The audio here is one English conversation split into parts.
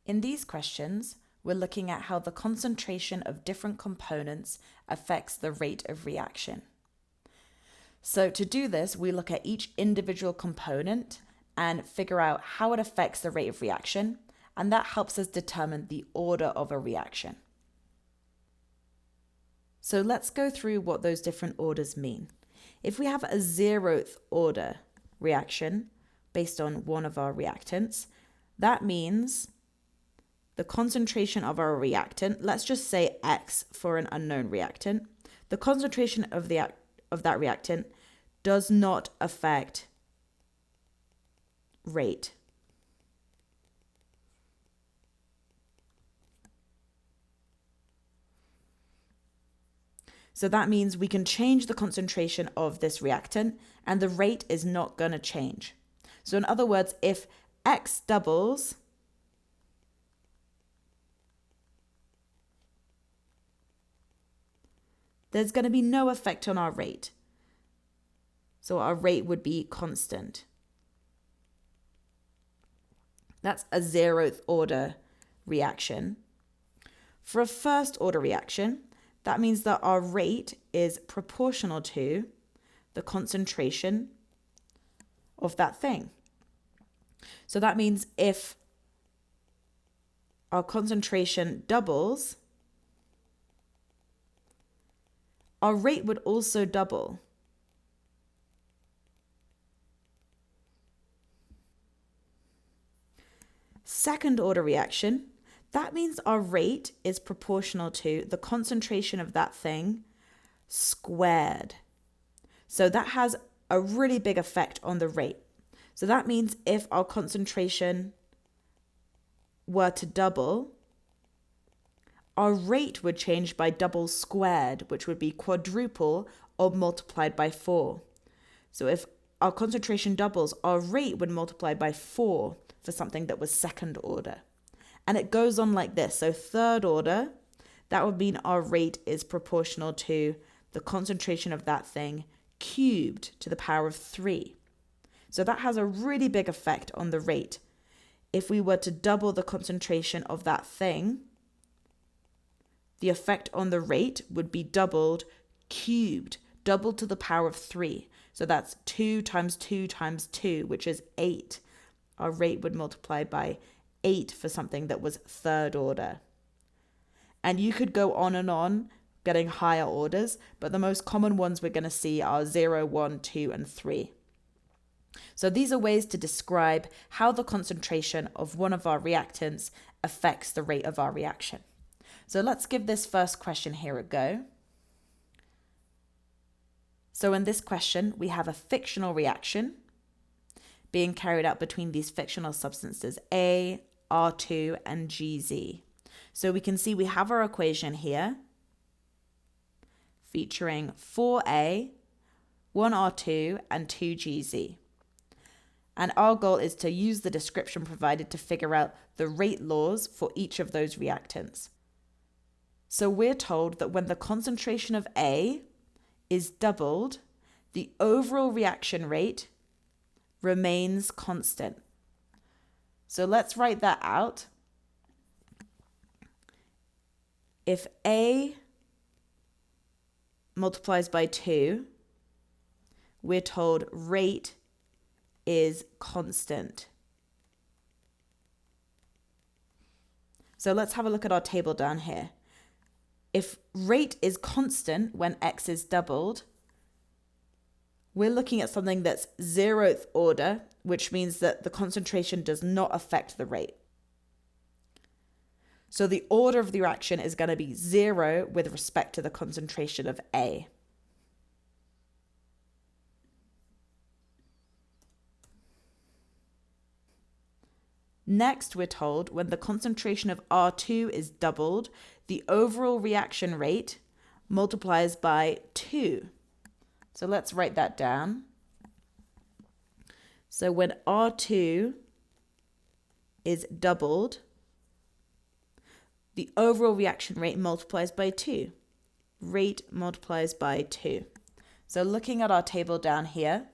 In these questions, we're looking at how the concentration of different components affects the rate of reaction. So to do this, we look at each individual component and figure out how it affects the rate of reaction, and that helps us determine the order of a reaction. So let's go through what those different orders mean. If we have a 0th order reaction based on one of our reactants, that means the concentration of our reactant, let's just say X for an unknown reactant, the concentration of that reactant does not affect rate. So that means we can change the concentration of this reactant and the rate is not going to change. So in other words, if X doubles, there's going to be no effect on our rate. So our rate would be constant. That's a 0th order reaction. For a 1st order reaction, that means that our rate is proportional to the concentration of that thing. So that means if our concentration doubles, our rate would also double. Second order reaction, that means our rate is proportional to the concentration of that thing squared. So that has a really big effect on the rate. So that means if our concentration were to double, our rate would change by double squared, which would be quadruple or multiplied by 4. So if our concentration doubles, our rate would multiply by 4 for something that was 2nd order. And it goes on like this. So 3rd order, that would mean our rate is proportional to the concentration of that thing cubed to the power of 3. So that has a really big effect on the rate. If we were to double the concentration of that thing, the effect on the rate would be doubled cubed, doubled to the power of 3. So that's 2 times 2 times 2, which is 8. Our rate would multiply by 8 for something that was 3rd order. And you could go on, getting higher orders, but the most common ones we're going to see are 0, 1, 2, and 3. So these are ways to describe how the concentration of one of our reactants affects the rate of our reaction. So let's give this first question here a go. So in this question, we have a fictional reaction being carried out between these fictional substances A, R2, and GZ. So we can see we have our equation here featuring 4A, 1R2, and 2GZ. And our goal is to use the description provided to figure out the rate laws for each of those reactants. So we're told that when the concentration of A is doubled, the overall reaction rate remains constant. So let's write that out. If A multiplies by 2, we're told rate is constant. So let's have a look at our table down here. If rate is constant when X is doubled, we're looking at something that's 0th order, which means that the concentration does not affect the rate. So the order of the reaction is going to be 0 with respect to the concentration of A. Next, we're told when the concentration of R2 is doubled, the overall reaction rate multiplies by 2. So let's write that down. So when R2 is doubled, the overall reaction rate multiplies by 2. Rate multiplies by 2. So looking at our table down here,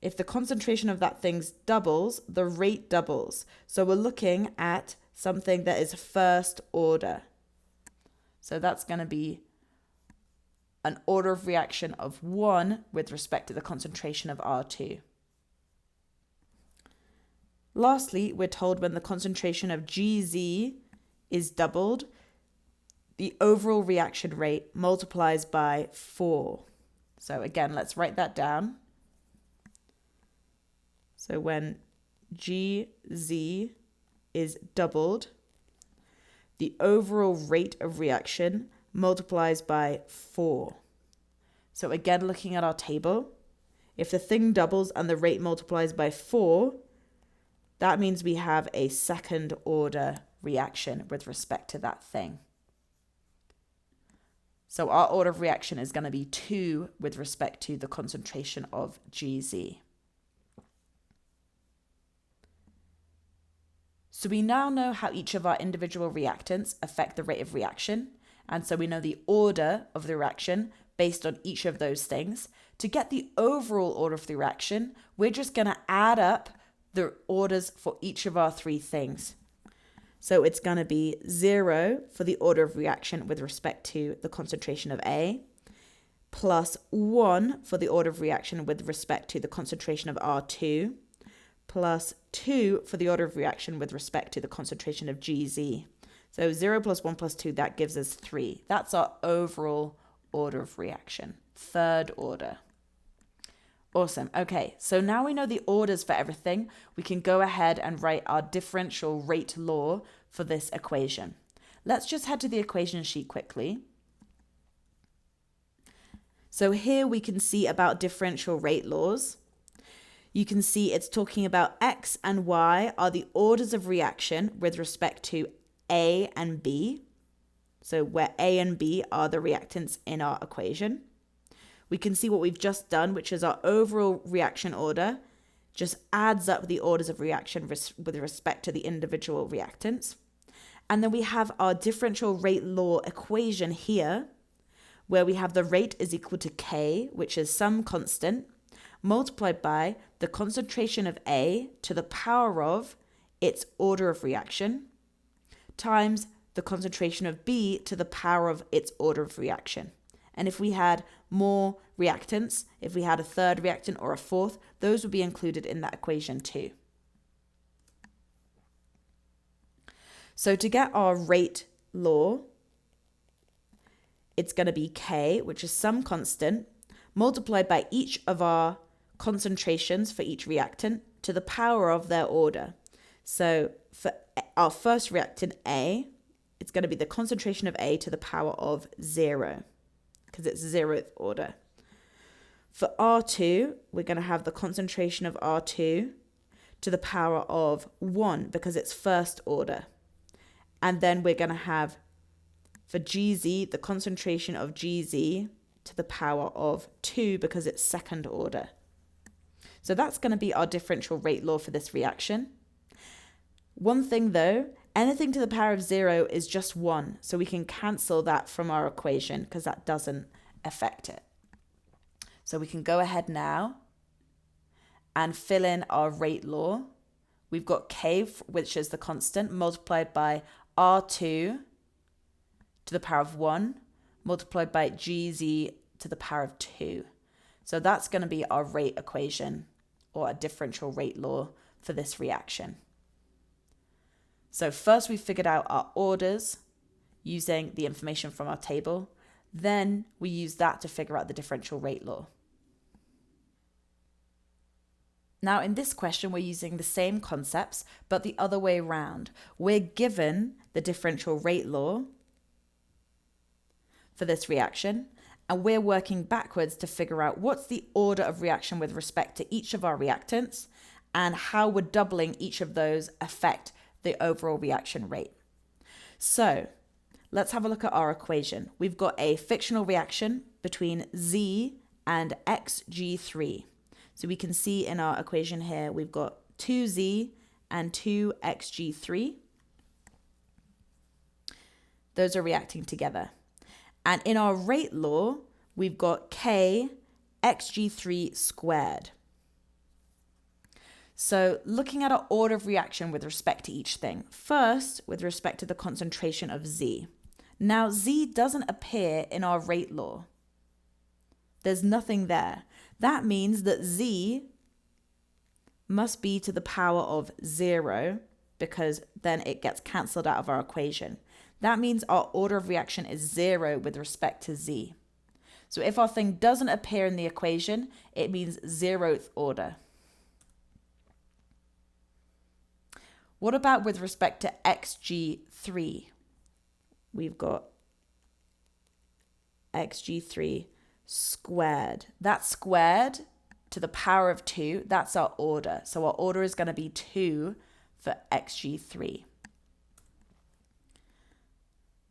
if the concentration of that thing doubles, the rate doubles. So we're looking at something that is first order. So that's going to be an order of reaction of 1 with respect to the concentration of R2. Lastly, we're told when the concentration of GZ is doubled, the overall reaction rate multiplies by 4. So again, let's write that down. So when GZ is doubled, the overall rate of reaction multiplies by 4. So again, looking at our table, if the thing doubles and the rate multiplies by 4, that means we have a second order reaction with respect to that thing. So our order of reaction is going to be 2 with respect to the concentration of GZ. So we now know how each of our individual reactants affect the rate of reaction. And so we know the order of the reaction based on each of those things. To get the overall order of the reaction, we're just going to add up the orders for each of our 3 things. So it's going to be 0 for the order of reaction with respect to the concentration of A, plus 1 for the order of reaction with respect to the concentration of R2, plus 2 for the order of reaction with respect to the concentration of GZ. So 0 plus 1 plus 2, that gives us 3. That's our overall order of reaction, third order. Awesome. Okay, so now we know the orders for everything. We can go ahead and write our differential rate law for this equation. Let's just head to the equation sheet quickly. So here we can see about differential rate laws. You can see it's talking about X and Y are the orders of reaction with respect to A and B. So where A and B are the reactants in our equation. We can see what we've just done, which is our overall reaction order, just adds up the orders of reaction with respect to the individual reactants. And then we have our differential rate law equation here, where we have the rate is equal to K, which is some constant, multiplied by the concentration of A to the power of its order of reaction, times the concentration of B to the power of its order of reaction. And if we had more reactants, if we had a third reactant or a fourth, those would be included in that equation too. So to get our rate law, it's going to be K, which is some constant, multiplied by each of our concentrations for each reactant to the power of their order. So for our first reactant A, it's going to be the concentration of A to the power of 0, because it's 0th order. For R2, we're going to have the concentration of R2 to the power of 1, because it's first order. And then we're going to have, for GZ, the concentration of GZ to the power of 2, because it's second order. So that's going to be our differential rate law for this reaction. One thing though, anything to the power of 0 is just 1. So we can cancel that from our equation because that doesn't affect it. So we can go ahead now and fill in our rate law. We've got K, which is the constant, multiplied by R2 to the power of 1, multiplied by GZ to the power of 2. So that's going to be our rate equation, or a differential rate law for this reaction. So first we figured out our orders using the information from our table. Then we use that to figure out the differential rate law. Now in this question, we're using the same concepts, but the other way around. We're given the differential rate law for this reaction, and we're working backwards to figure out what's the order of reaction with respect to each of our reactants and how would doubling each of those affect the overall reaction rate. So let's have a look at our equation. We've got a fictional reaction between Z and XG3. So we can see in our equation here, we've got 2Z and 2XG3. Those are reacting together. And in our rate law, we've got K XG3 squared. So looking at our order of reaction with respect to each thing. First, with respect to the concentration of Z. Now, Z doesn't appear in our rate law. There's nothing there. That means that Z must be to the power of 0 because then it gets cancelled out of our equation. That means our order of reaction is 0 with respect to Z. So if our thing doesn't appear in the equation, it means 0th order. What about with respect to xg3? We've got xg3 squared. That's squared to the power of 2. That's our order. So our order is going to be 2 for xg3.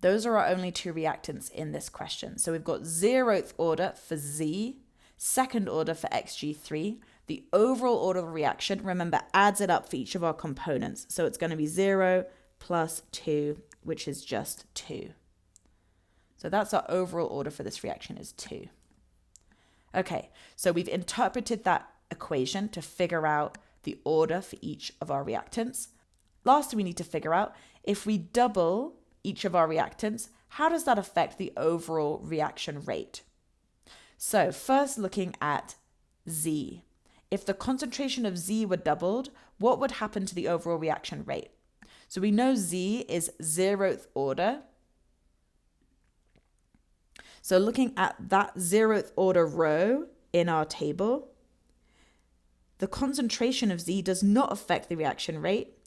Those are our only two reactants in this question. So we've got 0th order for Z, 2nd order for xg3. The overall order of reaction, remember, adds it up for each of our components. So it's going to be 0 plus 2, which is just 2. So that's our overall order for this reaction is 2. Okay, so we've interpreted that equation to figure out the order for each of our reactants. Last, we need to figure out if we double each of our reactants, how does that affect the overall reaction rate? So first looking at Z. If the concentration of Z were doubled, what would happen to the overall reaction rate? So we know Z is 0th order. So looking at that 0th order row in our table, the concentration of Z does not affect the reaction rate.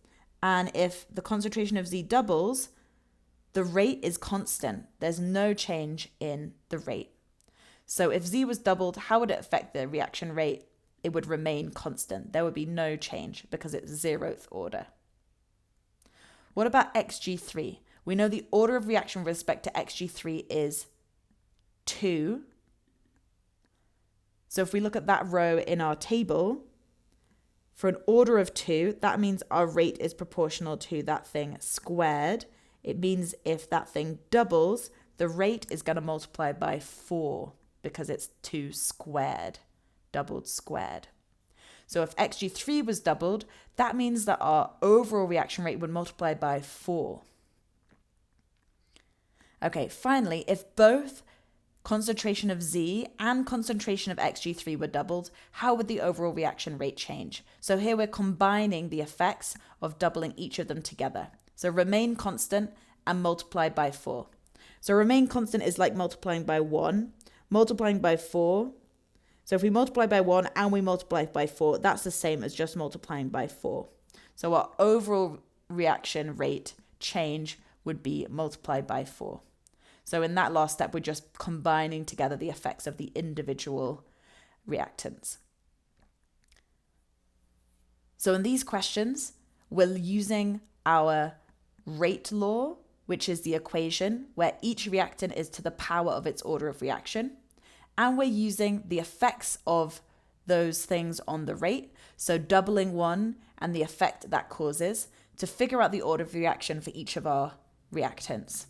And if the concentration of Z doubles, the rate is constant. There's no change in the rate. So if Z was doubled, how would it affect the reaction rate? It would remain constant. There would be no change because it's 0th order. What about xg3? We know the order of reaction with respect to xg3 is 2. So if we look at that row in our table, for an order of 2, that means our rate is proportional to that thing squared. It means if that thing doubles, the rate is going to multiply by 4 because it's 2 squared, doubled squared. So if xg3 was doubled, that means that our overall reaction rate would multiply by 4. Okay, finally, if both concentration of Z and concentration of xg3 were doubled, how would the overall reaction rate change? So here we're combining the effects of doubling each of them together. So remain constant and multiply by 4. So remain constant is like multiplying by 1, multiplying by 4. So if we multiply by 1 and we multiply by 4, that's the same as just multiplying by 4. So our overall reaction rate change would be multiplied by 4. So in that last step, we're just combining together the effects of the individual reactants. So in these questions, we're using our rate law, which is the equation where each reactant is to the power of its order of reaction. And we're using the effects of those things on the rate, so doubling one and the effect that causes, to figure out the order of reaction for each of our reactants.